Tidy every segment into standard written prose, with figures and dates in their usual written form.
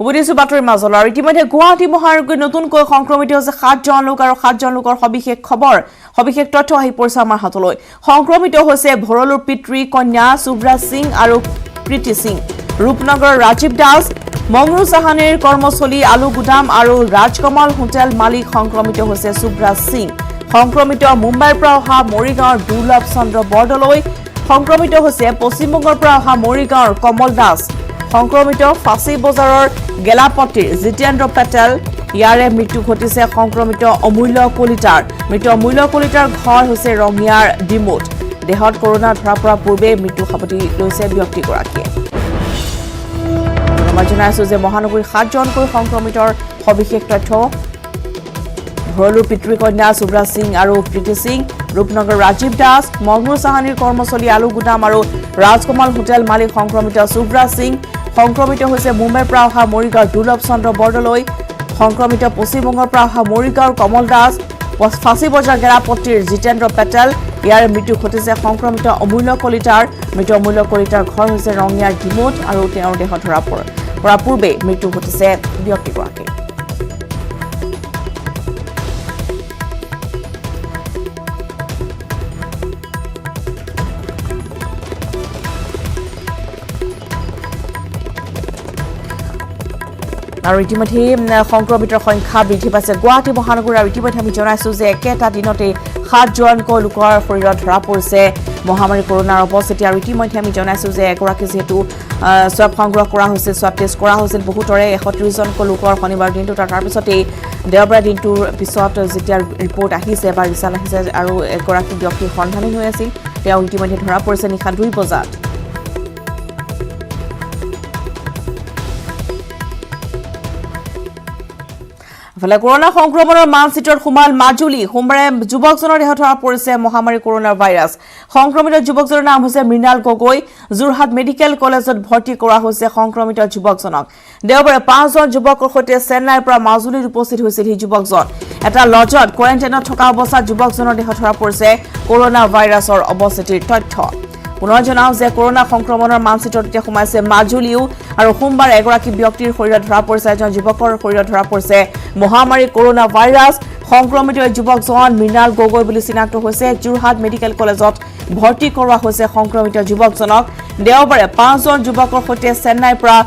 উবদিছো বাতৰিৰ মাজল আৰু ইতিমধ্যে গুৱাহাটী মহানগৰীত নতুনকৈ সংক্ৰমিত হৈছে 7 জন লোক আৰু 7 জন লোকৰ সবিশেষ তথ্য আহি পৰিছে আমাৰ হাতলৈ সংক্ৰমিত হৈছে ভৰলুৰ পিতৃ কন্যা সুব্ৰাজ সিং আৰু কৃতি সিং ৰূপনগৰৰ ৰাজীৱ দাস মংৰু চাহানীৰ কৰ্মস্থলী আলু গুদাম আৰু ৰাজকমল হোটেল মালিক সংক্ৰমিত হৈছে সুব্ৰাজ সিং সংক্ৰমিত মুম্বাইৰ পৰা অহা মৰিগাঁৱৰ দুৰ্লভ চন্দ্ৰ বৰদলৈ সংক্ৰমিত হৈছে পশ্চিমবংগৰ পৰা অহা মৰিগাঁৱৰ কমল দাস সংক্ৰমিত ফাঁচী বজাৰৰ গেলাপট্টিৰ জিতেন্দ্ৰ পেটেল ইয়াৰে মৃত্যু ঘটিছে সংক্ৰমিত অমূল্য কলিতাৰ ঘৰ হৈছে ৰঙিয়াৰ ডিমোট দেহত কৰোনা ধৰা পৰা পূৰ্বে মৃত্যু সাৱটি লৈছে ব্যক্তিগৰাকীয়ে মই জনাইছো যে মহানগৰীৰ 7 জনকৈ সংক্ৰমিতৰ সবিশেষ তথ্য ভৰলুৰ পিতৃ কন্যা সুব্ৰাজ সিং আৰু কৃতি সিং ৰূপনগৰ ৰাজীৱ দাস মংৰু চাহানীৰ কৰ্মস্থলী আলু গুদাম আৰু ৰাজকমল হোটেল মালিক সংক্ৰমিত সুব্ৰাজ সিং সংক্ৰমিত হৈছে মুম্বাইৰ পৰা অহা মৰিগাঁৱৰ দুৰ্লভ চন্দ্ৰ বৰদলৈ সংক্ৰমিত পশ্চিমবংগৰ পৰা অহা মৰিগাঁৱৰ কমল দাস ফাঁচী বজাৰ গেলাপট্টিৰ জিতেন্দ্ৰ পেটেল ইয়াৰ মৃত্যু ঘটিছে সংক্ৰমিত অমূল্য কলিতাৰ ঘৰ হৈছে ৰঙিয়াৰ ডিমোট আৰু তেওঁৰ দেহ ধৰা পৰা পূৰ্বে মৃত্যু ঘটিছে ব্যক্তিগৰাকীৰ আৰু ইতিমধ্যে সংক্ৰমিতৰ সংখ্যা বৃদ্ধি পাইছে গুৱাহাটী মহানগৰ আৰু ইতিমধ্যে আমি জনাইছো যে একেটা দিনতে 7 জনকৈ লোকৰ শৰীৰত ধৰা পৰিছে মহামাৰী কৰোনাৰ উপস্থিতি আৰু ইতিমধ্যে আমি জনাইছো যে এগৰাকী যেহেতু স্বাব সংগ্ৰহ কৰা হৈছে স্বাব টেষ্ট কৰা হৈছিল বহুতৰে 130 জনকৈ লোকৰ শনিবাৰ দিনটো তাৰ পিছতে দেওবাৰ দিনটোৰ পিছত যেতিয়া ৰিপৰ্ট আহিছে বা ৰিজাল্ট আহিছে আৰু এগৰাকী ব্যক্তি সন্ধানী হৈ আছিল তেওঁ ইতিমধ্যে ধৰা পৰিছে নিশা 2 বজাত ফলে কৰোনা সংক্ৰমণৰ মানচিত্ৰত সোমাল মাজুলী সোমবাৰে যুৱকজনৰ দেহত ধৰা পৰিছে মহামাৰী কৰোনা ভাইৰাছ সংক্ৰমিত যুৱকজনৰ নাম হৈছে মৃণাল গগৈ যোৰহাট মেডিকেল কলেজত ভৰ্তি কৰা হৈছে সংক্ৰমিত যুৱকজনক দেওবাৰে 5 জন যুৱকৰ সৈতে চেন্নাইৰ পৰা মাজুলীত উপস্থিত হৈছিল এই যুৱকজন এটা লজত কোৱাৰেণ্টাইনত থকা অৱস্থাত যুৱকজনৰ দেহত ধৰা পৰিছে কৰোনা ভাইৰাছৰ অৱস্থিতিৰ তথ্য পুনৰ জনাও যে কৰোনা সংক্ৰমণৰ মানচিত্ৰত এতিয়া সোমাইছে মাজুলীও আৰু সোমবাৰ এগৰাকী ব্যক্তিৰ শৰীৰত ধৰা পৰিছে এজন যুৱকৰ শৰীৰত ধৰা পৰিছে মহামাৰী কৰোনা ভাইৰাছ সংক্ৰমিত যুৱকজন মৃণাল গগৈ বুলি চিনাক্ত হৈছে যোৰহাট মেডিকেল কলেজত ভৰ্তি কৰোৱা হৈছে সংক্ৰমিত যুৱকজনক দেওবাৰে 5 জন যুৱকৰ সৈতে চেন্নাইৰ পৰা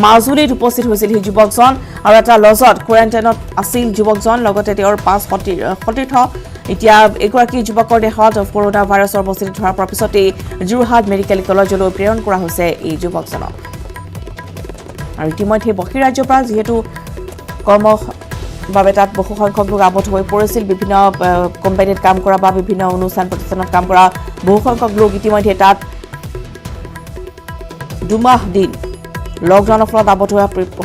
মাজুলীত উপস্থিত হৈছিল এই যুৱকজন আৰু এটা লজত কোৱাৰেণ্টাইনত আছিল যুৱকজন লগতে তেওঁৰ 5 সতীৰ্থ এতিয়া এগৰাকী যুৱকৰ দেহত কৰোনা ভাইৰাছৰ অৱস্থিতি ধৰা পৰা পিছতে যোৰহাট মেডিকেল কলেজলৈ প্ৰেৰণ কৰা হৈছে এই যুৱকজনক আৰু ইতিমধ্যে বহিৰাজ্যৰ পৰা যিহেতু বাবে তাত বহু সংখ্যক লোক আবদ্ধ হৈ পৰিছিল বিভিন্ন কোম্পানীত কাম কৰা বা বিভিন্ন অনুষ্ঠান প্ৰতিষ্ঠানত কাম কৰা বহু সংখ্যক লোক ইতিমধ্যে তাত দুমাহ দিন লকডাউনৰ ফলত আবদ্ধ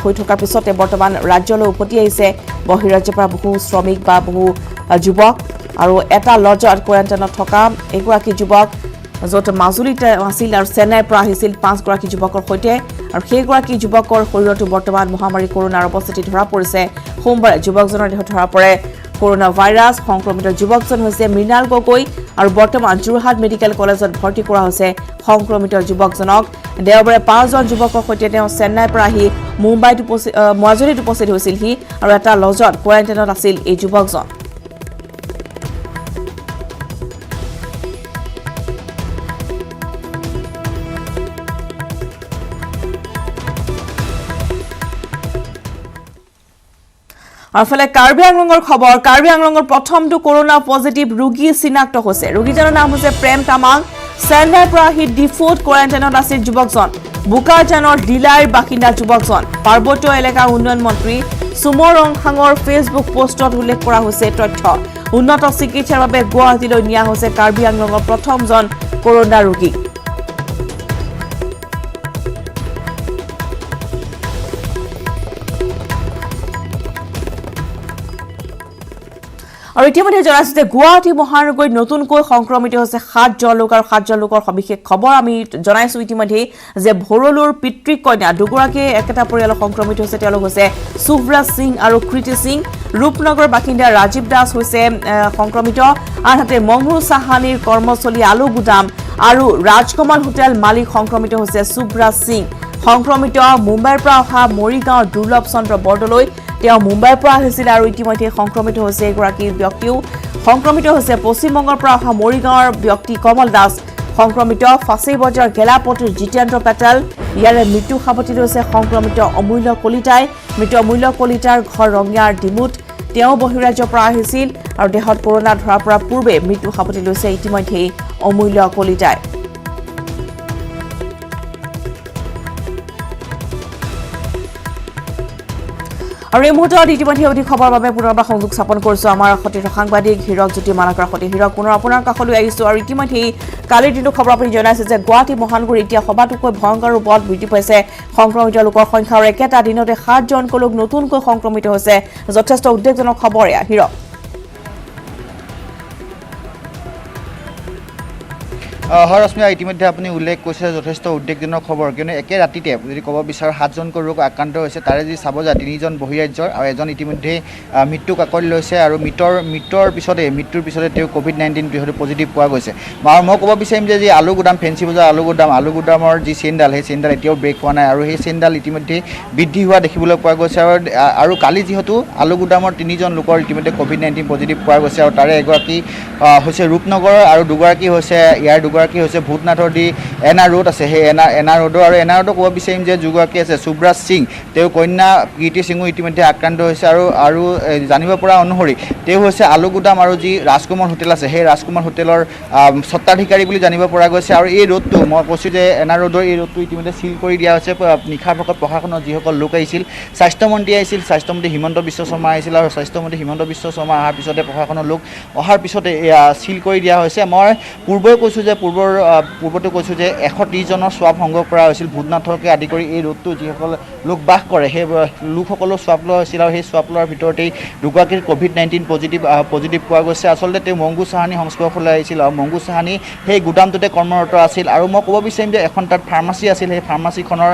হৈ থকাৰ পিছতে বৰ্তমান ৰাজ্যলৈ উভতি আহিছে বহিৰাজ্যৰ পৰা বহু শ্ৰমিক বা বহু যুৱক আৰু এটা লজত কোৱাৰেণ্টাইনত থকা এগৰাকী যুৱক য'ত মাজুলীত আছিল আৰু চেন্নাইৰ পৰা আহিছিল 5 গৰাকী যুৱকৰ সৈতে আৰু সেইগৰাকী যুৱকৰ শৰীৰতো বৰ্তমান মহামাৰী কৰোনাৰ উপস্থিতি ধৰা পৰিছে সোমবাৰে যুৱকজনৰ দেহত ধৰা পৰে কৰোনা ভাইৰাছ সংক্ৰমিত যুৱকজন হৈছে মৃণাল গগৈ আৰু বৰ্তমান যোৰহাট মেডিকেল কলেজত ভৰ্তি কৰা হৈছে সংক্ৰমিত যুৱকজনক দেওবাৰে 5 জন যুৱকৰ সৈতে তেওঁ চেন্নাইৰ পৰা আহি মাজুলীত উপস্থিত হৈছিল আৰু এটা লজত কোৱাৰেণ্টাইনত আছিল এই যুৱকজন আফালে কাৰ্বি আংলঙৰ খবৰ কাৰ্বি আংলঙৰ প্ৰথমটো কৰোনা পজিটিভ ৰোগী চিনাক্ত হৈছে ৰোগীজনৰ নাম হৈছে প্ৰেম তামাং চেন্নাইৰ পৰা আহি ডিফুট কোৱাৰেণ্টাইনত আছিল যুৱকজন বুকাজানৰ ডিলাইৰ বাসিন্দা যুৱকজন পাৰ্বত্য এলেকা উন্নয়ন মন্ত্ৰী সুমৰ ৰংহাঙৰ ফেচবুক পোষ্টত উল্লেখ কৰা হৈছে তথ্য উন্নত চিকিৎসাৰ বাবে গুৱাহাটীলৈ নিয়া হৈছে কাৰ্বি আংলঙৰ প্ৰথমজন কৰোনা ৰোগী আৰু ইতিমধ্যে জনাইছো যে গুৱাহাটী মহানগৰীত নতুনকৈ সংক্ৰমিত হৈছে 7 জন লোক আৰু 7 জন লোকৰ সবিশেষ খবৰ আমি জনাইছো ইতিমধ্যে যে ভৰলুৰ পিতৃ কন্যা দুগৰাকী একেটা পৰিয়ালৰ সংক্ৰমিত হৈছে তেওঁলোক হৈছে সুব্ৰাজ সিং আৰু কৃতি সিং ৰূপনগৰ বাসিন্দা ৰাজীৱ দাস হৈছে সংক্ৰমিত আনহাতে মংৰু চাহানীৰ কৰ্মস্থলী আলু গুদাম আৰু ৰাজকমল হোটেল মালিক সংক্ৰমিত হৈছে সুব্ৰাজ সিং সংক্ৰমিত মুম্বাইৰ পৰা অহা মৰিগাঁৱৰ দুৰ্লভ চন্দ্ৰ বৰদলৈ তেওঁ মুম্বাইৰ পৰা আহিছিল আৰু ইতিমধ্যে সংক্ৰমিত হৈছে এগৰাকী ব্যক্তিও সংক্ৰমিত হৈছে পশ্চিমবংগৰ পৰা অহা মৰিগাঁৱৰ ব্যক্তি কমল দাস সংক্ৰমিত ফাঁচী বজাৰ গেলাপট্টিৰ জিতেন্দ্ৰ পেটেল ইয়াৰে মৃত্যু সাৱটি লৈছে সংক্ৰমিত অমূল্য কলিতাই মৃত অমূল্য কলিতাৰ ঘৰ ৰঙিয়াৰ ডিমুত তেওঁ বহিৰাজ্যৰ পৰা আহিছিল আৰু দেহত কৰোনা ধৰা পৰা পূৰ্বে মৃত্যু সাৱটি লৈছে ইতিমধ্যে অমূল্য কলিতাই আৰু এই মুহূৰ্তত ইতিমধ্যে অধিক খবৰৰ বাবে পুনৰবাৰ সংযোগ স্থাপন কৰিছো আমাৰ সতীৰ্থ সাংবাদিক হীৰক জ্যোতি মালাকাৰ সৈতে হীৰক পুনৰ আপোনাৰ কাষলৈ আহিছো আৰু ইতিমধ্যে কালিৰ দিনটো খবৰ আপুনি জনাইছে যে গুৱাহাটী মহানগৰী এতিয়া সবাতোকৈ ভয়ংকৰ ৰূপত বৃদ্ধি পাইছে সংক্ৰমিত লোকৰ সংখ্যা আৰু একেটা দিনতে 7জনকৈ লোক নতুনকৈ সংক্ৰমিত হৈছে যথেষ্ট উদ্বেগজনক খবৰ এয়া হীৰক হয় ৰশ্মিতা ইতিমধ্যে আপুনি উল্লেখ কৰিছে যথেষ্ট উদ্বেগজনক খবৰ কিয়নো একে ৰাতিতে যদি ক'ব বিচাৰোঁ 7জনকৈ লোক আক্ৰান্ত হৈছে তাৰে যদি চাব যায় 3জন বহিৰাজ্যৰ আৰু এজন ইতিমধ্যে মৃত্যুক আকোৱালি লৈছে আৰু মৃত্যুৰ পিছতে তেওঁ COVID-19 যিহেতু পজিটিভ পোৱা গৈছে আৰু মই ক'ব বিচাৰিম যে যি আলু গুদাম ফেঞ্চি বজাৰ আলু গুদামৰ যি চেইনডাল সেই চেইনডাল এতিয়াও ব্ৰেক হোৱা নাই আৰু সেই চেইনডাল ইতিমধ্যে বৃদ্ধি হোৱা দেখিবলৈ পোৱা গৈছে আৰু কালি যিহেতু আলু গুদামৰ 3জন লোকৰ ইতিমধ্যে COVID-19 পজিটিভ পোৱা গৈছে আৰু তাৰে এগৰাকী হৈছে ৰূপনগৰৰ আৰু দুগৰাকী হৈছে দুগৰাকী হৈছে ভূতনাথৰ দি এনা ৰোড আছে সেই এনা ৰোডৰ আৰু এনা ৰোডক ক'ব বিচাৰিম যে দুগৰাকী আছে সুব্ৰাজ সিং তেওঁ কন্যা কীৰ্তি সিঙো ইতিমধ্যে আক্ৰান্ত হৈছে আৰু জানিব পৰা অনুসৰি তেওঁ হৈছে আলু গুদাম আৰু যি ৰাজকুমাৰ হোটেল আছে সেই ৰাজকুমাৰ হোটেলৰ স্বত্বাধিকাৰী বুলি জানিব পৰা গৈছে আৰু এই ৰোডটো মই কৈছোঁ যে এনা ৰোডৰ এই ৰোডটো ইতিমধ্যে সিল কৰি দিয়া হৈছে নিশাৰ ভাগত প্ৰশাসনৰ যিসকল লোক আহিছিল স্বাস্থ্যমন্ত্ৰী আহিছিল স্বাস্থ্যমন্ত্ৰী হিমন্ত বিশ্ব শৰ্মা আহিছিল আৰু স্বাস্থ্যমন্ত্ৰী হিমন্ত বিশ্ব শৰ্মা অহাৰ পিছতে প্ৰশাসনৰ লোক অহাৰ পিছতে সিল কৰি দিয়া হৈছে মই পূৰ্বতে কৈছোঁ যে 130জনৰ স্বাব সংগ্ৰহ কৰা হৈছিল ভূতনাথকে আদি কৰি এই ৰোডটো যিসকল লোক বাস কৰে সেই লোকসকলৰ স্বাব লোৱা হৈছিল আৰু সেই স্বাব লোৱাৰ ভিতৰতেই দুগৰাকীৰ COVID-19 পজিটিভ পোৱা গৈছে আচলতে তেওঁ মংগু চাহানী সংস্পৰ্শলৈ আহিছিল আৰু মংগু চাহানী সেই গুদামটোতে কৰ্মৰত আছিল আৰু মই ক'ব বিচাৰিম যে এখন তাত ফাৰ্মাচী আছিল সেই ফাৰ্মাচীখনৰ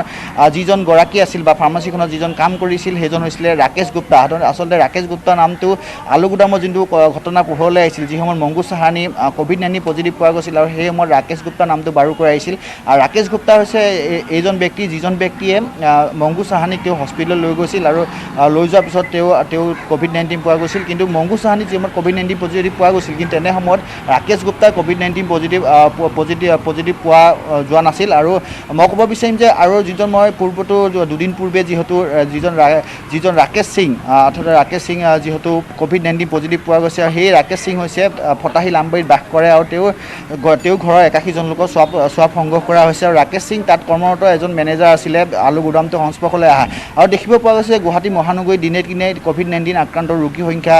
যিজন গৰাকী আছিল বা ফাৰ্মাচীখনত যিজন কাম কৰিছিল সেইজন হৈছিলে ৰাকেশ গুপ্তা আচলতে ৰাকেশ গুপ্তা নামটো আলু গুদামৰ যোনটো ঘটনা পোহৰলৈ আহিছিল যি সময়ত মংগু চাহানী COVID-19 পজিটিভ পোৱা গৈছিল আৰু সেই সময়ত ৰাকেশ গুপ্তা নামটো বাৰু কৰি আহিছিল আৰু ৰাকেশ গুপ্তা হৈছে এইজন ব্যক্তি যিজন ব্যক্তিয়ে মংগু চাহানীক তেওঁ হস্পিটেললৈ লৈ গৈছিল আৰু লৈ যোৱাৰ পিছত তেওঁ COVID-19 পোৱা গৈছিল কিন্তু মংগু চাহানী যি সময়ত COVID-19 পজিটিভ পোৱা গৈছিল কিন্তু তেনে সময়ত ৰাকেশ গুপ্তাই COVID-19 পজিটিভ পোৱা যোৱা নাছিল আৰু মই ক'ব বিচাৰিম যে আৰু যিজন মই দুদিন পূৰ্বে যিহেতু যিজন ৰাকেশ সিং অৰ্থাৎ ৰাকেশ সিং যিহেতু COVID-19 পজিটিভ পোৱা গৈছে আৰু সেই ৰাকেশ সিং হৈছে ফটাহী লাম্বাৰীত বাস কৰে আৰু তেওঁ ঘৰৰ 81জন লোকৰ স্বাব সংগ্ৰহ কৰা হৈছে আৰু ৰাকেশ সিং তাত কৰ্মৰত এজন মেনেজাৰ আছিলে আলু গুদামটো সংস্পৰ্শলৈ অহা আৰু দেখিব পোৱা গৈছে গুৱাহাটী মহানগৰীত দিনে দিনে COVID-19 আক্ৰান্ত ৰোগীৰ সংখ্যা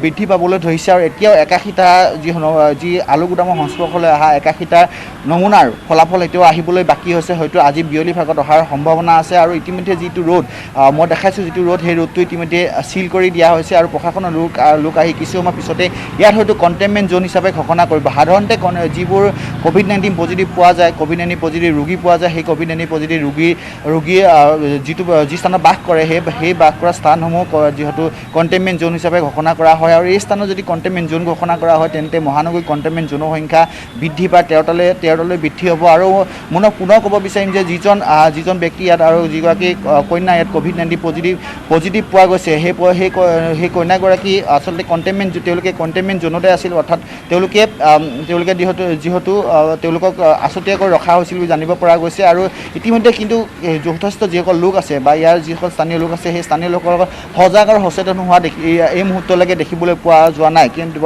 বৃদ্ধি পাবলৈ ধৰিছে আৰু এতিয়াও 81টা যি আলু গুদামৰ সংস্পৰ্শলৈ অহা 81টা নমুনাৰ ফলাফল এতিয়াও আহিবলৈ বাকী হৈছে হয়তো আজি বিয়লি ভাগত অহাৰ সম্ভাৱনা আছে আৰু ইতিমধ্যে যিটো ৰোড মই দেখাইছোঁ যিটো ৰোড সেই ৰোডটো ইতিমধ্যে সিল কৰি দিয়া হৈছে আৰু প্ৰশাসনৰ লোক আহি কিছু সময় পিছতে ইয়াত হয়তো কণ্টেইনমেণ্ট জ'ন হিচাপে ঘোষণা কৰিব সাধাৰণতে যিবোৰ COVID-19 পজিটিভ পোৱা যায় COVID-19 পজিটিভ ৰোগী পোৱা যায় সেই COVID-19 পজিটিভ ৰোগী যি স্থানত বাস কৰে সেই বাস কৰা স্থানসমূহ যিহেতু কণ্টেইনমেণ্ট জ'ন হিচাপে ঘোষণা কৰা হয় আৰু এই স্থানত যদি কণ্টেইনমেণ্ট জ'ন ঘোষণা কৰা হয় তেন্তে মহানগৰীৰ কণ্টেইনমেণ্ট জ'নৰ সংখ্যা বৃদ্ধি পায় 13লৈ বৃদ্ধি হ'ব আৰু মই পুনৰ ক'ব বিচাৰিম যে যিজন ব্যক্তি ইয়াত আৰু যিগৰাকী কন্যা ইয়াত COVID-19 পজিটিভ পোৱা গৈছে সেই কন্যাগৰাকী আচলতে তেওঁলোকে কণ্টেইনমেণ্ট জ'নতে আছিল অৰ্থাৎ তেওঁলোকে যিহেতু তেওঁলোকক আছুতীয়াকৈ ৰখা হৈছিল বুলি জানিব পৰা গৈছে আৰু ইতিমধ্যে কিন্তু যথেষ্ট যিসকল লোক আছে বা ইয়াৰ যিসকল স্থানীয় লোক আছে সেই স্থানীয় লোকৰ সজাগ আৰু সচেতন হোৱা এই মুহূৰ্তলৈকে দেখিবলৈ পোৱা যোৱা নাই কিন্তু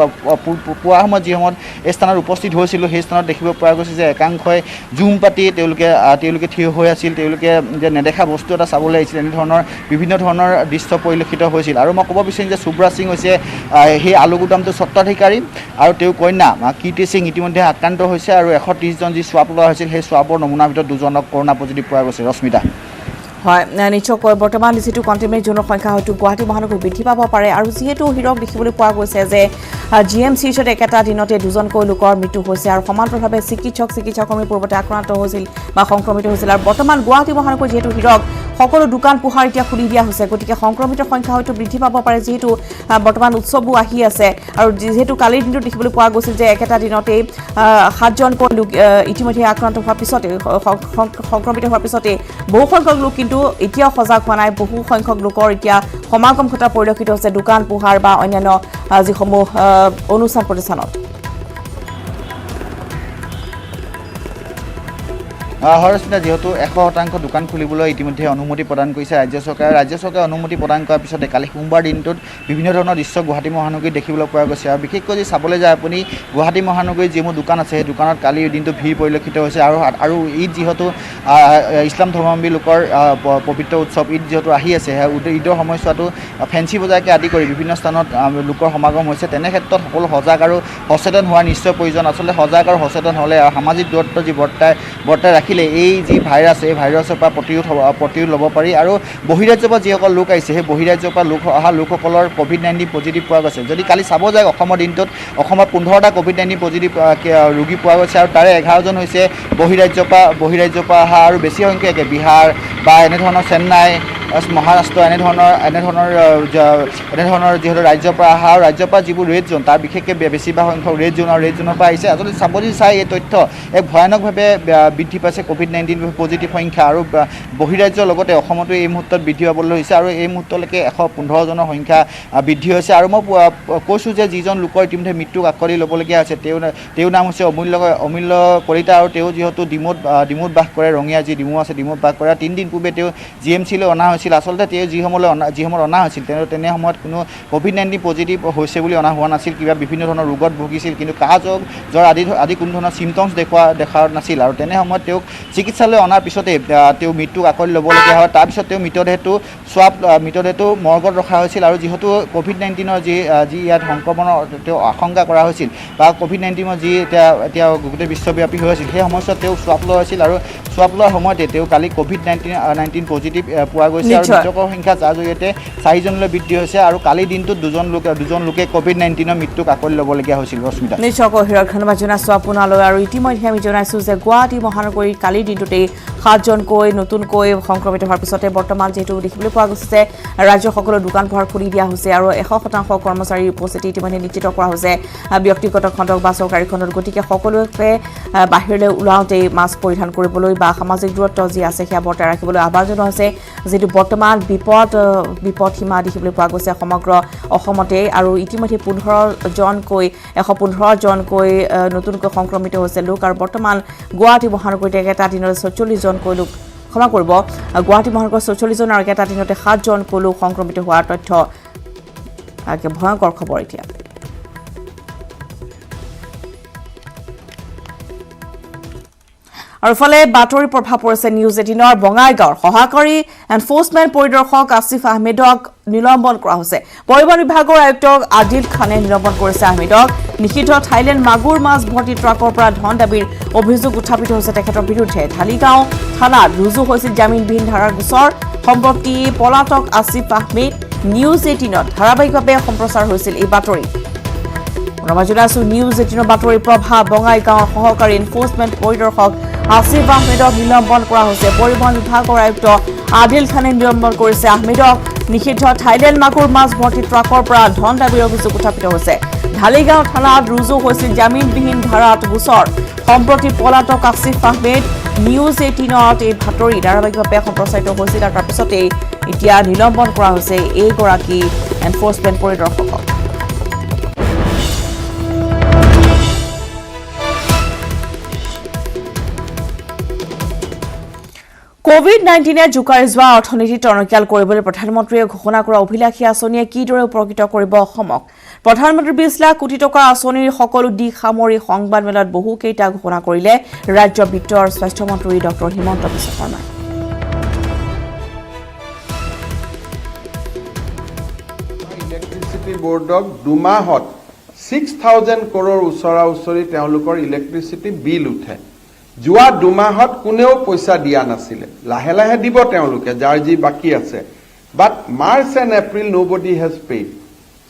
পুৱা সময়ত যি সময়ত এই স্থানত উপস্থিত হৈছিলোঁ সেই স্থানত দেখিব পোৱা গৈছে যে একাংশই জুম পাতি তেওঁলোকে থিয় হৈ আছিল তেওঁলোকে যে নেদেখা বস্তু এটা চাবলৈ আহিছিল এনেধৰণৰ বিভিন্ন ধৰণৰ দৃশ্য পৰিলক্ষিত হৈছিল আৰু মই ক'ব বিচাৰিম যে সুব্ৰাজ সিং হৈছে সেই আলু গুদামটোৰ স্বত্বাধিকাৰী আৰু তেওঁ কন্যা কীৰ্তি সিং ইতিমধ্যে আক্ৰান্ত হৈছে আৰু 130জন যি স্বাব লোৱা হৈছিল সেই স্বাবৰ নমুনাৰ ভিতৰত 2জনক কৰোনা পজিটিভ পোৱা গৈছে ৰশ্মিতা হয় নিশ্চয়কৈ বৰ্তমান যিটো কণ্টেইনমেণ্ট জ'নৰ সংখ্যা হয়তো গুৱাহাটী মহানগৰীত বৃদ্ধি পাব পাৰে আৰু যিহেতু হীৰক দেখিবলৈ পোৱা গৈছে যে GMCHত একেটা দিনতে 2জনকৈ লোকৰ মৃত্যু হৈছে আৰু সমান্তৰালভাৱে চিকিৎসাকৰ্মী পূৰ্বতে আক্ৰান্ত হৈছিল বা সংক্ৰমিত হৈছিল আৰু বৰ্তমান গুৱাহাটী মহানগৰীত যিহেতু হীৰক সকলো দোকান পোহাৰ এতিয়া খুলি দিয়া হৈছে গতিকে সংক্ৰমিতৰ সংখ্যা হয়তো বৃদ্ধি পাব পাৰে যেহেতু বৰ্তমান উৎসৱো আহি আছে আৰু যেহেতু কালিৰ দিনটো দেখিবলৈ পোৱা গৈছিল যে একেটা দিনতে 7জনকৈ লোক ইতিমধ্যে আক্ৰান্ত হোৱাৰ পিছতে সংক্ৰমিত হোৱাৰ পিছতে বহু সংখ্যক লোক কিন্তু এতিয়াও সজাগ হোৱা নাই বহু সংখ্যক লোকৰ এতিয়া সমাগম ঘটা পৰিলক্ষিত হৈছে দোকান পোহাৰ বা অন্যান্য যিসমূহ অনুষ্ঠান প্ৰতিষ্ঠানত হৰস্মিতা যেহেতু 100% দোকান খুলিবলৈ ইতিমধ্যে অনুমতি প্ৰদান কৰিছে ৰাজ্য চৰকাৰে অনুমতি প্ৰদান কৰাৰ পিছতে কালি সোমবাৰ দিনটোত বিভিন্ন ধৰণৰ দৃশ্য গুৱাহাটী মহানগৰীত দেখিবলৈ পোৱা গৈছে আৰু বিশেষকৈ যদি চাবলৈ যায় আপুনি গুৱাহাটী মহানগৰীত যিবোৰ দোকান আছে সেই দোকানত কালিৰ দিনটো ভিৰ পৰিলক্ষিত হৈছে আৰু ঈদ যিহেতু ইছলাম ধৰ্মাৱলম্বী লোকৰ পবিত্ৰ উৎসৱ ঈদ যিহেতু আহি আছে ঈদৰ সময়ছোৱাতো ফেঞ্চি বজাৰকে আদি কৰি বিভিন্ন স্থানত লোকৰ সমাগম হৈছে তেনে ক্ষেত্ৰত সকলো সজাগ আৰু সচেতন হোৱাৰ নিশ্চয় প্ৰয়োজন আচলতে সজাগ আৰু সচেতন হ'লে সামাজিক দূৰত্ব যি বৰ্তাই ৰাখিলে এই যি ভাইৰাছ এই ভাইৰাছৰ পৰা প্ৰতিৰোধ ল'ব পাৰি আৰু বহিৰাজ্যৰ পৰা যিসকল লোক আহিছে সেই বহিৰাজ্যৰ পৰা অহা লোকসকলৰ COVID-19 পজিটিভ পোৱা গৈছে যদি কালি চাব যায় অসমৰ দিনটোত অসমত 15টা COVID-19 পজিটিভ ৰোগী পোৱা গৈছে আৰু তাৰে 11জন হৈছে বহিৰাজ্যৰ পৰা অহা আৰু বেছি সংখ্যকে বিহাৰ বা এনেধৰণৰ চেন্নাই মহাৰাষ্ট্ৰ এনেধৰণৰ যিহেতু ৰাজ্যৰ পৰা অহা আৰু ৰাজ্যৰ পৰা যিবোৰ ৰেড জোন তাৰ বিশেষকৈ বেছিভাগ সংখ্যক ৰেড জোনৰ পৰা আহিছে আচলতে চাবলৈ চাই এই তথ্য এক ভয়ানকভাৱে বৃদ্ধি পাইছে COVID-19 পজিটিভ সংখ্যা আৰু বহিৰাজ্যৰ লগতে অসমতো এই মুহূৰ্তত বৃদ্ধি পাবলৈ হৈছে আৰু এই মুহূৰ্তলৈকে 115 জনৰ সংখ্যা বৃদ্ধি হৈছে আৰু মই কৈছোঁ যে যিজন লোকৰ ইতিমধ্যে মৃত্যুক আঁকোৱালি ল'বলগীয়া আছে তেওঁৰ নাম হৈছে অমূল্য কলিতা আৰু তেওঁ যিহেতু ডিমৌত বাস কৰে ৰঙিয়া যি ডিমৌ আছে ডিমৌত বাস কৰে 3 দিন পূৰ্বে তেওঁ GMCলৈ অনা হৈছিল আচলতে তেওঁ যি সময়ত অনা হৈছিল তেনে সময়ত কোনো COVID-19 পজিটিভ হৈছে বুলি অনা হোৱা নাছিল কিবা বিভিন্ন ধৰণৰ ৰোগত ভুগিছিল কিন্তু কাহ জ্বৰ আদি কোনো ধৰণৰ চিমটমছ দেখা নাছিল আৰু তেনে সময়ত তেওঁক চিকিৎসালয় অনাৰ পিছতে তেওঁ মৃত্যুক আঁকোৱালি ল'বলগীয়া হয় তাৰপিছত তেওঁ মৃতদেহটো মৰ্গত ৰখা হৈছিল আৰু যিহেতু COVID-19ৰ যি ইয়াত সংক্ৰমণৰ তেওঁ আশংকা কৰা হৈছিল বা COVID-19ৰ যি এতিয়া গোটেই বিশ্বব্যাপী হৈ আছিল সেই সময়ছোৱাত তেওঁ স্বাব লোৱা হৈছিল আৰু স্বাব লোৱাৰ সময়তে তেওঁ কালি COVID-19 পজিটিভ পোৱা গৈছে আৰু মৃতকৰ সংখ্যা যাৰ জৰিয়তে 4জনলৈ বৃদ্ধি হৈছে আৰু কালি দিনটোত দুজন লোকে COVID-19ৰ মৃত্যুক আঁকোৱালি ল'বলগীয়া হৈছিল ৰশ্মিতা নিশ্চয়কৈ হিৰক ধন্যবাদ জনাইছোঁ আপোনালৈ আৰু ইতিমধ্যে আমি জনাইছোঁ যে গুৱাহাটী মহানগৰীৰ কালিৰ দিনটোতেই 7জনকৈ নতুনকৈ সংক্ৰমিত হোৱাৰ পিছতে বৰ্তমান যিহেতু দেখিবলৈ পোৱা গৈছে যে ৰাজ্যৰ সকলো দোকান পোহাৰ খুলি দিয়া হৈছে আৰু 100% কৰ্মচাৰীৰ উপস্থিতি ইতিমধ্যে নিশ্চিত কৰা হৈছে ব্যক্তিগত খণ্ডক বা চৰকাৰী খণ্ডত গতিকে সকলোকে বাহিৰলৈ ওলাওঁতেই মাস্ক পৰিধান কৰিবলৈ বা সামাজিক দূৰত্ব যি আছে সেয়া বৰ্তাই ৰাখিবলৈ আহ্বান জনোৱা হৈছে যিটো বৰ্তমান বিপদ সীমা দেখিবলৈ পোৱা গৈছে সমগ্ৰ অসমতে আৰু ইতিমধ্যে 115 জনকৈ নতুনকৈ সংক্ৰমিত হৈছে লোক আৰু বৰ্তমান গুৱাহাটী মহানগৰীত এটা দিনত 44জনকৈ লোক ক্ষমা কৰিব গুৱাহাটী মহানগৰত 44জন আৰু এটা দিনতে 7জনকৈ লোক সংক্ৰমিত হোৱাৰ তথ্য ভয়ংকৰ খবৰ এতিয়া আৰু ফলে বাতৰি প্ৰভাৱ পৰিছে নিউজ 18ৰ বঙাইগাঁৱৰ সহকাৰী এনফোৰ্সমেন্ট পৰিদৰ্শক আসিফ আহমেদক নিলম্বন কৰা হৈছে পৰিবহণ বিভাগৰ আয়ুক্ত আদিল খানে নিলম্বন কৰিছে আহমেদক নিষিদ্ধ থাইলেণ্ড মাগুৰ মাছ ভৰ্তি ট্ৰাকৰ পৰা ধন দাবীৰ অভিযোগ উত্থাপিত হৈছে তেখেতৰ বিৰুদ্ধে ঢালিগাঁও থানাত ৰুজু হৈছিল জামিনবিহীন ধাৰাৰ গোচৰ সম্প্ৰতি পলাতক আসিফ আহমেদ নিউজ 18ত ধাৰাবাহিকভাৱে সম্প্ৰচাৰ হৈছিল এই বাতৰি ৰমাজুলাসু নিউজ 18ৰ বাতৰি প্ৰভাৱ বঙাইগাঁৱৰ সহকাৰী এনফোৰ্সমেন্ট পৰিদৰ্শক আসিফ আহমেদক নিলম্বন কৰা হৈছে পৰিবহণ বিভাগৰ আয়ুক্ত আদিল খানে নিলম্বন কৰিছে আহমেদক নিষিদ্ধ থাইলেণ্ড মাগুৰ মাছ ভৰ্তি ট্ৰাকৰ পৰা ধন দাবীৰ অভিযোগ উত্থাপিত হৈছে ঢালিগাঁও থানাত ৰুজু হৈছিল জামিনবিহীন ধাৰাত গোচৰ সম্প্ৰতি পলাতক আসিফ আহমেদ নিউজ 18ত এই বাতৰি ধাৰাবাহিকভাৱে সম্প্ৰচাৰিত হৈছিল আৰু তাৰপিছতেই এতিয়া নিলম্বন কৰা হৈছে এইগৰাকী এনফোৰ্সমেন্ট পৰিদৰ্শকক COVID-19 জোকাৰি যোৱা অৰ্থনীতি টনকিয়াল কৰিবলৈ প্ৰধানমন্ত্ৰীয়ে ঘোষণা কৰা অভিলাষী আঁচনিয়ে কিদৰে উপকৃত কৰিব অসমক প্ৰধানমন্ত্ৰী 20 লাখ কোটি টকাৰ আঁচনিৰ সকলো দিশ সামৰি সংবাদমেলত বহুকেইটা ঘোষণা কৰিলে ৰাজ্য বিত্ত আৰু স্বাস্থ্য মন্ত্ৰী ডক্টৰ হিমন্ত বিশ্ব শৰ্মাই ইলেক্ট্ৰিচিটি বোৰ্ডক দুমাহত 6000 কৰোৰ ওচৰা-ওচৰি তেওঁলোকৰ ইলেক্ট্ৰিচিটি বিল উঠে যোৱা দুমাহত কোনেও পইচা দিয়া নাছিলে লাহে লাহে দিব তেওঁলোকে যাৰ যি বাকি আছে but March and April nobody has paid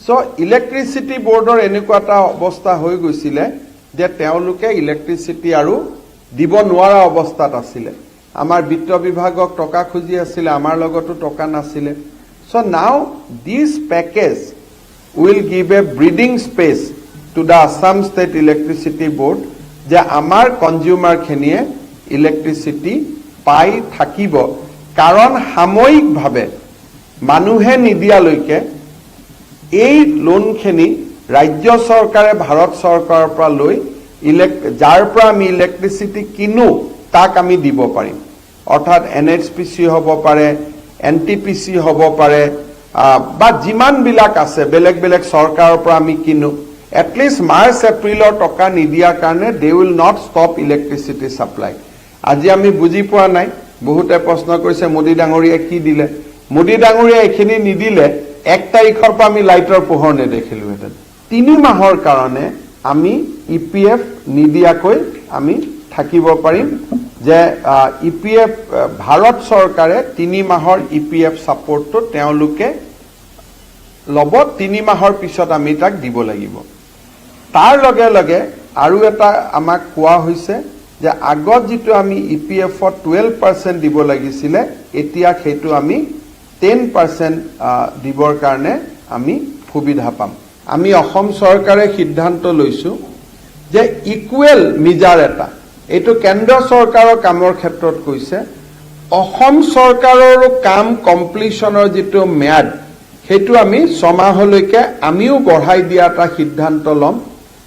so electricity বোৰ্ডৰ এনেকুৱা এটা অৱস্থা হৈ গৈছিলে যে তেওঁলোকে ইলেক্ট্ৰিচিটি আৰু দিব নোৱাৰা অৱস্থাত আছিলে আমাৰ বিত্ত বিভাগক টকা খুজি আছিলে, আমাৰ লগতো টকা নাছিলে। So now this package will give a breathing space to the Assam State Electricity Board যে আমাৰ কনজিউমাৰখিনিয়ে ইলেক্ট্ৰিচিটি পাই থাকিব, কাৰণ সাময়িকভাৱে মানুহে নিদিয়ালৈকে এই লোনখিনি ৰাজ্য চৰকাৰে ভাৰত চৰকাৰৰ পৰা লৈ যাৰ পৰা আমি ইলেক্ট্ৰিচিটি কিনো তাক আমি দিব পাৰিম। অৰ্থাৎ NHPC হ'ব পাৰে, NTPC হ'ব পাৰে, বা যিমানবিলাক আছে বেলেগ বেলেগ চৰকাৰৰ পৰা আমি কিনো, এটলিষ্ট মাৰ্চ এপ্ৰিলৰ টকা নিদিয়াৰ কাৰণে they will not stop electricity supply. আজি আমি বুজি পোৱা নাই, বহুতে প্ৰশ্ন কৰিছে মোদী ডাঙৰীয়াই কি দিলে। মোদী ডাঙৰীয়াই এইখিনি নিদিলে 1 তাৰিখৰ পৰা আমি লাইটৰ পোহৰ নেদেখিলোহেঁতেন। 3 মাহৰ কাৰণে আমি EPF নিদিয়াকৈ আমি থাকিব পাৰিম, যে EPF ভাৰত চৰকাৰে 3 মাহৰ EPF ছাপৰ্টটো তেওঁলোকে ল'ব, 3 মাহৰ পিছত আমি তাক দিব লাগিব। তাৰ লগে লগে আৰু এটা আমাক কোৱা হৈছে যে আগত যিটো আমি EPF-ত 12% দিব লাগিছিলে, এতিয়া সেইটো আমি 10% দিবৰ কাৰণে আমি সুবিধা পাম। আমি অসম চৰকাৰে সিদ্ধান্ত লৈছো যে ইকুৱেল মিজাৰ এটা, এইটো কেন্দ্ৰ চৰকাৰৰ কামৰ ক্ষেত্ৰত কৈছে, অসম চৰকাৰৰো কাম কমপ্লিশ্যনৰ যিটো ম্যাদ সেইটো আমি 6 মাহলৈকে আমিও বঢ়াই দিয়া এটা সিদ্ধান্ত ল'ম,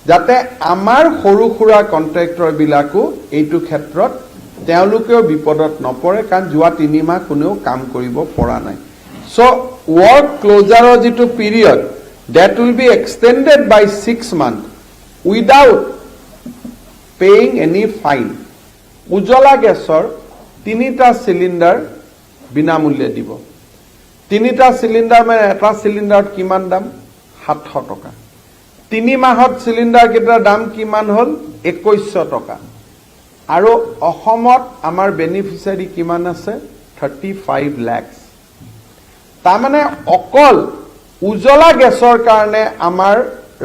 যাতে আমাৰ সৰু সুৰা কন্ট্ৰেক্টৰবিলাকো এইটো ক্ষেত্ৰত তেওঁলোকেও বিপদত নপৰে, কাৰণ যোৱা 3 মাহ কোনেও কাম কৰিব পৰা নাই। So work closure যিটো period, that will be extended by 6 months without paying any fine. Ujjwala গেছৰ 3টা চিলিণ্ডাৰ বিনামূল্যে দিব। 3টা চিলিণ্ডাৰ মানে এটা চিলিণ্ডাৰত কিমান দাম? 700 টকা। 3 মাহত চিলিণ্ডাৰ কেইটাৰ দাম কিমান হ'ল? 2100 টকা। আৰু অসমত আমাৰ বেনিফিচিয়াৰী কিমান আছে? 35 লাখ। তাৰমানে অকল উজ্জ্বলা গেছৰ কাৰণে আমাৰ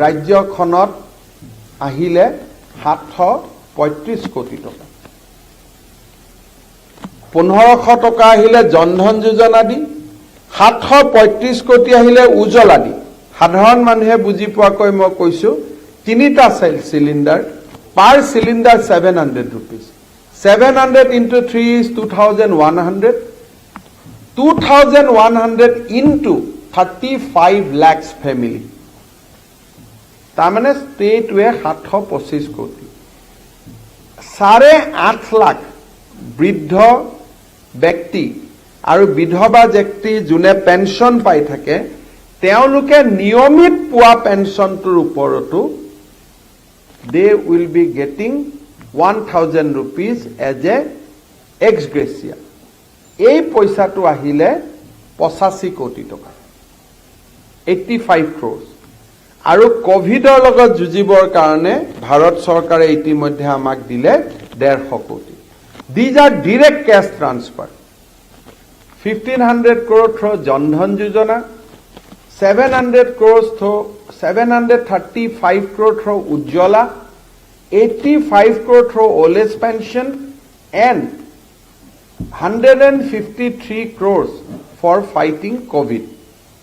ৰাজ্যখনত আহিলে 735 কোটি টকা। 1500 টকা আহিলে জনধন যোজনা দি, 735 কোটি আহিলে উজ্জ্বলা দি। সাধাৰণ মানুহে বুজি পোৱাকৈ মই কৈছো, 3টা cylinder, per cylinder 700 rupees. 700 into 3 is 2100. 2100 into 35 lakhs family. তাৰমানে ষ্টেটৱে 725 কোটি। 8.5 লাখ বৃদ্ধ ব্যক্তি আৰু বিধৱা ব্যক্তি যোনে পেঞ্চন পাই থাকে, তেওঁলোকে নিয়মিত পোৱা পেঞ্চনটোৰ ওপৰতো they will be getting 1000 rupees as a ex gratia. এই পইচাটো আহিলে 85 কোটি টকা, 85 crores। আৰু কোভিডৰ লগত যুঁজিবৰ কাৰণে ভাৰত চৰকাৰে ইতিমধ্যে আমাক দিলে 150 কোটি। These are direct cash transfer. 1500 crore through Jandhan Yojana, 700 crores through 735 crore through Ujjwala, 85 crore through old age pension, and 153 crores for fighting COVID.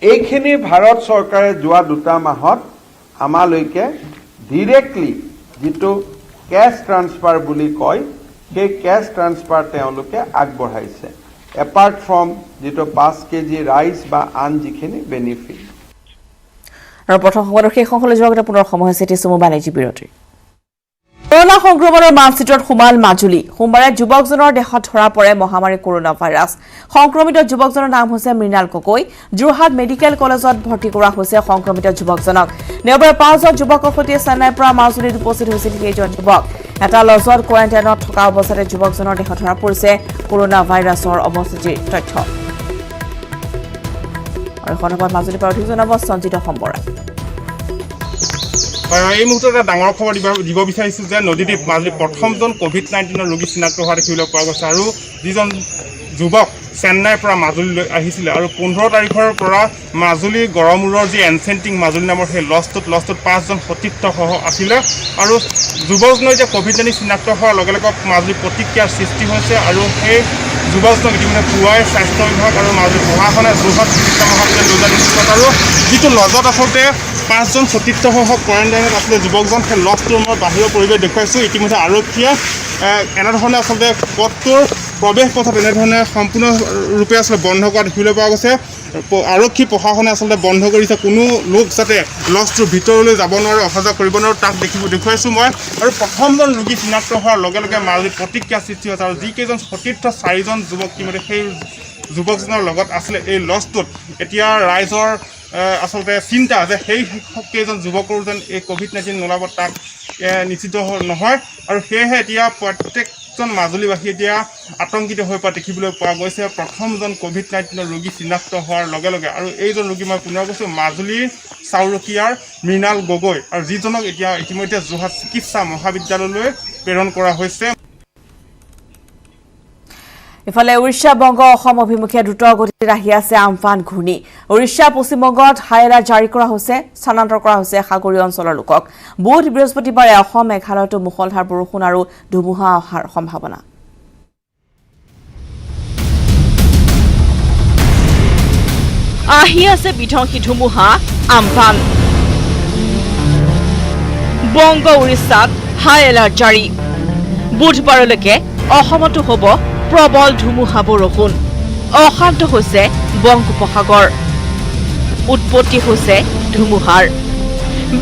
এইখিনি ভাৰত চৰকাৰে যোৱা 2 মাহত আমালৈকে ডিৰেক্টলি যিটো কেছ ট্ৰান্সফাৰ বুলি কয়, সেই কেছ ট্ৰান্সফাৰ তেওঁলোকে আগবঢ়াইছে, এপাৰ্ট ফ্ৰম যিটো 5 কেজি ৰাইচ বা আন যিখিনি বেনিফিট। আৰু প্ৰথম সংবাদৰ শেষ অংশলৈ যোৱাৰ পুনৰ সময় হৈছে চমু বাণিজ্যিক বিৰতিৰ। কৰোনা সংক্ৰমণৰ মানচিত্ৰত সোমাল মাজুলী। সোমবাৰে যুৱকজনৰ দেহত ধৰা পৰে মহামাৰী কৰোনা ভাইৰাছ। সংক্ৰমিত যুৱকজনৰ নাম হৈছে মৃণাল গগৈ। যোৰহাট মেডিকেল কলেজত ভৰ্তি কৰা হৈছে সংক্ৰমিত যুৱকজনক। দেওবাৰে 5জন যুৱকৰ সৈতে চেন্নাইৰ পৰা মাজুলীত উপস্থিত হৈছিল সেইজন যুৱক। এটা লজত কোৱাৰেণ্টাইনত থকা অৱস্থাতে যুৱকজনৰ দেহত ধৰা পৰিছে কৰোনা ভাইৰাছৰ অৱস্থিতিৰ তথ্য। আৰু সন্দৰ্ভত মাজুলীৰ পৰা অধিক জনাব সঞ্জিত সম্বৰা। এই মুহূৰ্তত এটা ডাঙৰ খবৰ দিব বিচাৰিছোঁ যে নদীদ্বীপ মাজুলী প্ৰথমজন COVID-19 ৰোগী চিনাক্ত হোৱা দেখিবলৈ পোৱা গৈছে আৰু যিজন যুৱক চেন্নাইৰ পৰা মাজুলীলৈ আহিছিলে আৰু 15 তাৰিখৰ পৰা মাজুলী গড়মূৰৰ যি এনচেণ্টিং মাজুলী নামৰ সেই লজটোত 5জন সতীৰ্থসহ আছিলে আৰু যুৱকজনৰ এতিয়া COVID-19 চিনাক্ত হোৱাৰ লগে লগে মাজুলী প্ৰতিক্ৰিয়াৰ সৃষ্টি হৈছে আৰু সেই যুৱকজনক ইতিমধ্যে পুৱাই স্বাস্থ্য বিভাগ আৰু মাজুলী প্ৰশাসনে যোৰহাট চিকিৎসা মহাবিদ্যালয় লৈ যোৱা আৰু যিটো লজত আচলতে 5জন সতীৰ্থসহ কোৱাৰেণ্টাইনত আছিলে যুৱকজন সেই লজটোৰ মই বাহিৰৰ পৰিৱেশ দেখুৱাইছোঁ ইতিমধ্যে আৰক্ষীয়ে এনেধৰণে আচলতে পথটোৰ প্ৰৱেশ পথত এনেধৰণে সম্পূৰ্ণৰূপে আচলতে বন্ধ কৰা দেখিবলৈ পোৱা গৈছে আৰক্ষী প্ৰশাসনে আচলতে বন্ধ কৰিছে কোনো লোক যাতে লজটোৰ ভিতৰলৈ যাব নোৱাৰে অহা যোৱা কৰিব নোৱাৰে তাক দেখুৱাইছোঁ মই আৰু প্ৰথমজন ৰোগী চিনাক্ত হোৱাৰ লগে লগে মাজুলীত প্ৰতিক্ৰিয়া সৃষ্টি হৈছে আৰু যিকেইজন সতীৰ্থ 4জন যুৱক ইতিমধ্যে সেই যুৱকজনৰ লগত আছিলে এই লজটোত এতিয়া ৰাইজৰ আচলতে চিন্তা যে সেই কেইজন যুৱকৰ যেন এই COVID-19 নোলাব তাক নিশ্চিত নহয় আৰু সেয়েহে এতিয়া প্ৰত্যেকজন মাজুলীবাসী এতিয়া আতংকিত হৈ পৰা দেখিবলৈ পোৱা গৈছে প্ৰথমজন COVID-19 ৰোগী চিনাক্ত হোৱাৰ লগে লগে আৰু এইজন ৰোগী মই পুনৰ কৈছোঁ মাজুলীৰ চাউৰকীয়াৰ মৃণাল গগৈ আৰু যিজনক এতিয়া ইতিমধ্যে যোৰহাট চিকিৎসা মহাবিদ্যালয়লৈ প্ৰেৰণ কৰা হৈছে ইফালে উৰিষ্যা বংগ অসম অভিমুখে দ্ৰুত গতিত আহি আছে আমফান ঘূৰ্ণি উৰিষ্যা পশ্চিমবংগত হাই এলাৰ্ট জাৰি কৰা হৈছে স্থানান্তৰ কৰা হৈছে সাগৰীয় অঞ্চলৰ লোকক বুধ বৃহস্পতিবাৰে অসম মেঘালয়তো মুষলধাৰ বৰষুণ আৰু ধুমুহা অহাৰ সম্ভাৱনা আহি আছে বিধ্বংসী ধুমুহা আমফান বংগ উৰিষ্যাত হাই এলাৰ্ট জাৰি বুধবাৰলৈকে অসমতো হ'ব প্ৰবল ধুমুহা বৰষুণ অশান্ত হৈছে বংগোপসাগৰ উৎপত্তি হৈছে ধুমুহাৰ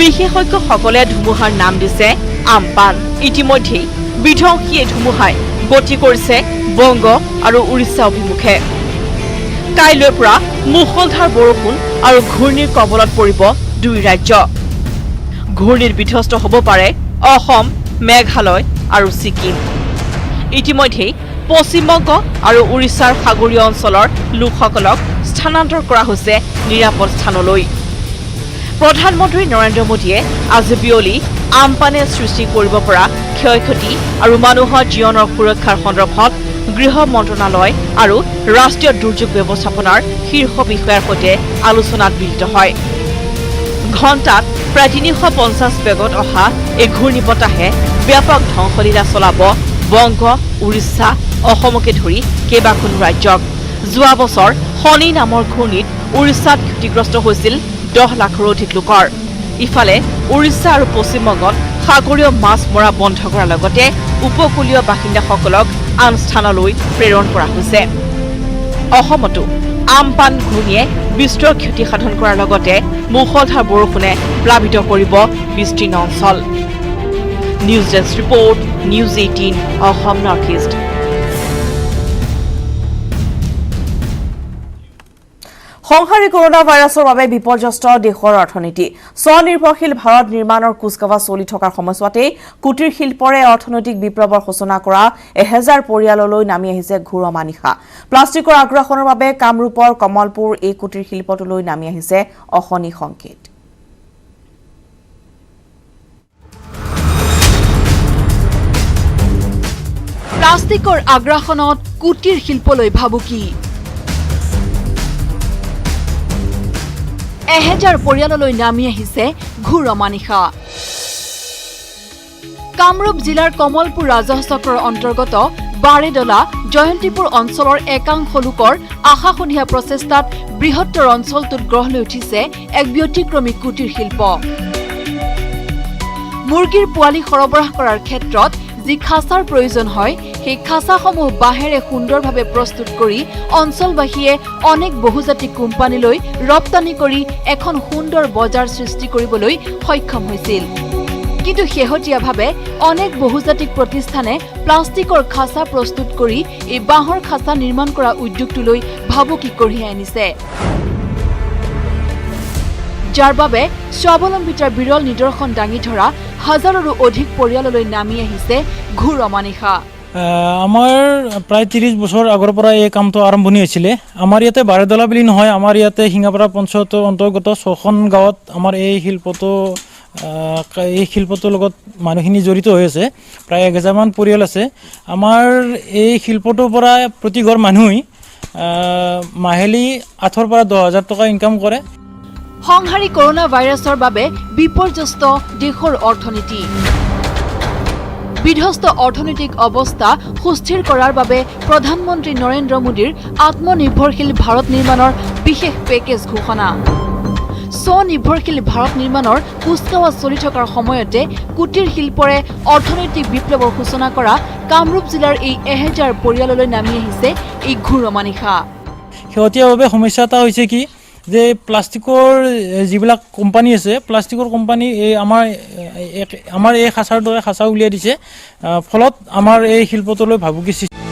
বিশেষজ্ঞসকলে ধুমুহাৰ নাম দিছে আমপান ইতিমধ্যে বিধ্বংসী ধুমুহাই গতি কৰিছে বংগ আৰু উৰিষ্যা অভিমুখে কাইলৈৰ পৰা মুষলধাৰ বৰষুণ আৰু ঘূৰ্ণীৰ কবলত পৰিব দুই ৰাজ্য ঘূৰ্ণীৰ বিধ্বস্ত হ'ব পাৰে অসম মেঘালয় আৰু ছিকিম ইতিমধ্যে পশ্চিমবংগ আৰু উৰিষ্যাৰ সাগৰীয় অঞ্চলৰ লোকসকলক স্থানান্তৰ কৰা হৈছে নিৰাপদ স্থানলৈ প্ৰধানমন্ত্ৰী নৰেন্দ্ৰ মোদীয়ে আজি বিয়লি আমপানে সৃষ্টি কৰিব পৰা ক্ষয়ক্ষতি আৰু মানুহৰ জীৱনৰ সুৰক্ষাৰ সন্দৰ্ভত গৃহ মন্ত্ৰণালয় আৰু ৰাষ্ট্ৰীয় দুৰ্যোগ ব্যৱস্থাপনাৰ শীৰ্ষ বিষয়াৰ সৈতে আলোচনাত মিলিত হয় ঘণ্টাত প্ৰায় 350 বেগত অহা এই ঘূৰ্ণী বতাহে ব্যাপক ধ্বংসলীলা চলাব বংগ উৰিষ্যা অসমকে ধৰি কেইবাখনো ৰাজ্যক যোৱা বছৰ ফণী নামৰ ঘূৰ্ণীত উৰিষ্যাত ক্ষতিগ্ৰস্ত হৈছিল 10 লাখৰো অধিক লোকৰ ইফালে উৰিষ্যা আৰু পশ্চিমবংগত সাগৰীয় মাছ মৰা বন্ধ কৰাৰ লগতে উপকূলীয় বাসিন্দাসকলক আন স্থানলৈ প্ৰেৰণ কৰা হৈছে অসমতো আমপান ঘূৰ্ণীয়ে বিস্তৰ ক্ষতি সাধন কৰাৰ লগতে মুষলধাৰ বৰষুণে প্লাবিত কৰিব বিস্তীৰ্ণ অঞ্চল news desk report news 18 Assam north east সংহাৰী কৰোনা ভাইৰাছৰ বাবে বিপৰ্যস্ত দেশৰ অৰ্থনীতি স্বনিৰ্ভৰশীল ভাৰত নিৰ্মাণৰ কুচকাৱাজ চলি থকাৰ সময়ছোৱাতে কুটিৰ শিল্পৰে অৰ্থনৈতিক বিপ্লৱৰ সূচনা কৰা 1000 পৰিয়াললৈ নামি আহিছে ঘোৰ অমানিশা প্লাষ্টিকৰ আগ্ৰাসনৰ বাবে কামৰূপৰ কমলপুৰ এই কুটিৰ শিল্পটোলৈ নামি আহিছে অশনি সংকেত প্লাষ্টিকৰ আগ্ৰাসনত কুটিৰ শিল্পলৈ ভাবুকি 1000 পৰিয়াললৈ নামি আহিছে ঘোৰ অমানিশা কামৰূপ জিলাৰ কমলপুৰ ৰাজহ চক্ৰৰ অন্তৰ্গত বাৰেডলা জয়ন্তীপুৰ অঞ্চলৰ একাংশ লোকৰ আশা সন্ধিয়া প্ৰচেষ্টাত বৃহত্তৰ অঞ্চলটোত গঢ় লৈ উঠিছে এক ব্যতিক্ৰমী কুটিৰ শিল্প মুৰ্গীৰ পোৱালি সৰবৰাহ কৰাৰ ক্ষেত্ৰত যি খাচাৰ প্ৰয়োজন হয় সেই খাচাসমূহ বাহেৰে সুন্দৰভাৱে প্ৰস্তুত কৰি অঞ্চলবাসীয়ে অনেক বহুজাতিক কোম্পানীলৈ ৰপ্তানি কৰি এখন সুন্দৰ বজাৰ সৃষ্টি কৰিবলৈ সক্ষম হৈছিল কিন্তু শেহতীয়াভাৱে অনেক বহুজাতিক প্ৰতিষ্ঠানে প্লাষ্টিকৰ খাচা প্ৰস্তুত কৰি এই বাহৰ খাচা নিৰ্মাণ কৰা উদ্যোগটোলৈ ভাবুকি কঢ়িয়াই আনিছে যাৰ বাবে স্বাৱলম্বিতাৰ বিৰল নিদৰ্শন দাঙি ধৰা হাজাৰৰো অধিক পৰিয়াললৈ নামি আহিছে ঘোৰ অমানিশা আমাৰ প্ৰায় 30 বছৰ আগৰ পৰা এই কামটো আৰম্ভণি হৈছিলে আমাৰ ইয়াতে বাৰেদলা বুলি নহয় আমাৰ ইয়াতে সিংগাপাৰা পঞ্চায়তৰ অন্তৰ্গত 6খন গাঁৱত আমাৰ এই শিল্পটো এই শিল্পটোৰ লগত মানুহখিনি জড়িত হৈ আছে। প্ৰায় 1000মান পৰিয়াল আছে। আমাৰ এই শিল্পটোৰ পৰা প্ৰতি ঘৰ মানুহেই মাহিলী 8,000 পৰা 10,000 টকা ইনকাম কৰে। সংহাৰী কৰোনা ভাইৰাছৰ বাবে বিপৰ্যস্ত দেশৰ অৰ্থনীতি। বিধ্বস্ত অৰ্থনৈতিক অৱস্থা সুস্থিৰ কৰাৰ বাবে প্ৰধানমন্ত্ৰী নৰেন্দ্ৰ মোদীৰ আত্মনিৰ্ভৰশীল ভাৰত নিৰ্মাণৰ বিশেষ পেকেজ ঘোষণা। স্বনিৰ্ভৰশীল ভাৰত নিৰ্মাণৰ কুচকাৱাজ চলি থকাৰ সময়তে কুটিৰ শিল্পৰে অৰ্থনৈতিক বিপ্লৱৰ সূচনা কৰা কামৰূপ জিলাৰ এই 1000 পৰিয়াললৈ নামি আহিছে এই ঘোৰ অমানিশা। শেহতীয়াভাৱে সমস্যা এটা হৈছে কি যে প্লাষ্টিকৰ যিবিলাক কোম্পানী আছে, প্লাষ্টিকৰ কোম্পানী এই আমাৰ এই খাঁচাৰ দৰে খাঁচা উলিয়াই দিছে। ফলত আমাৰ এই শিল্পটোলৈ ভাবুকি সৃষ্টি